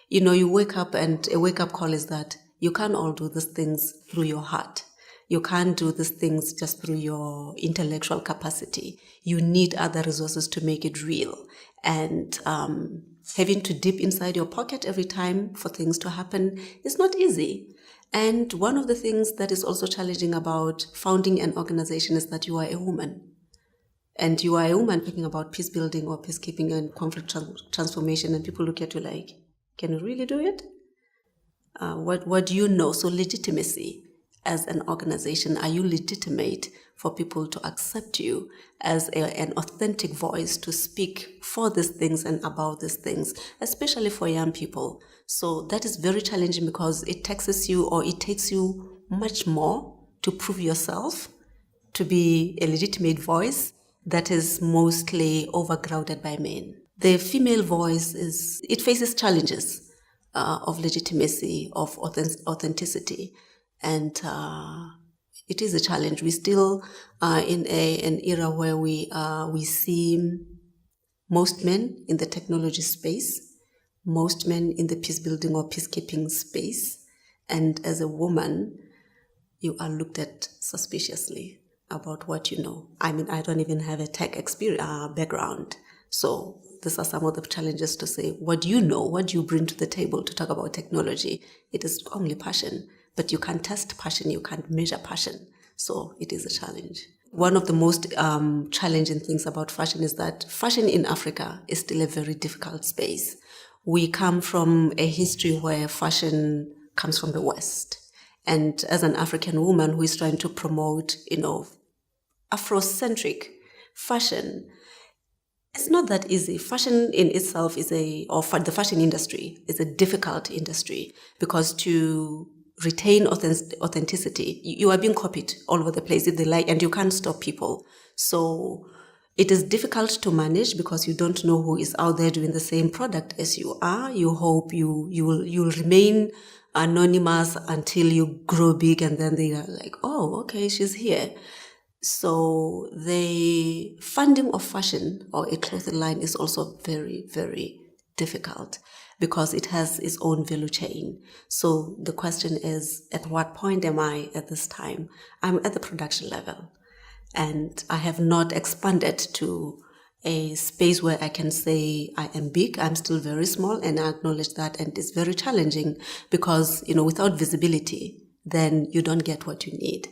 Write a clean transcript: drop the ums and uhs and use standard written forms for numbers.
You wake up and a wake-up call is that you can't all do these things through your heart. You can't do these things just through your intellectual capacity. You need other resources to make it real. And having to dip inside your pocket every time for things to happen is not easy. And one of the things that is also challenging about founding an organization is that you are a woman. And you are a woman talking about peace building or peacekeeping and conflict transformation, and people look at you like, can you really do it? What do you know? So legitimacy as an organization, are you legitimate for people to accept you as an authentic voice to speak for these things and about these things, especially for young people? So that is very challenging because it takes you much more to prove yourself to be a legitimate voice that is mostly overcrowded by men. The female voice it faces challenges of legitimacy, of authenticity, and it is a challenge. We still are in an era where we see most men in the technology space, most men in the peace building or peacekeeping space, and as a woman, you are looked at suspiciously about what you know. I mean, I don't even have a tech background, so these are some of the challenges to say, what do you know? What do you bring to the table to talk about technology? It is only passion, but you can't test passion, you can't measure passion. So it is a challenge. One of the most challenging things about fashion is that fashion in Africa is still a very difficult space. We come from a history where fashion comes from the West. And as an African woman who is trying to promote, Afrocentric fashion, it's not that easy. Fashion in itself the fashion industry is a difficult industry because to retain authenticity, you are being copied all over the place if they like, and you can't stop people. So it is difficult to manage because you don't know who is out there doing the same product as you are. You hope you'll remain anonymous until you grow big, and then they are like, oh, okay, she's here. So the funding of fashion or a clothing line is also very, very difficult because it has its own value chain. So the question is, at what point am I at this time? I'm at the production level, and I have not expanded to a space where I can say I am big. I'm still very small, and I acknowledge that, and it's very challenging because, without visibility, then you don't get what you need.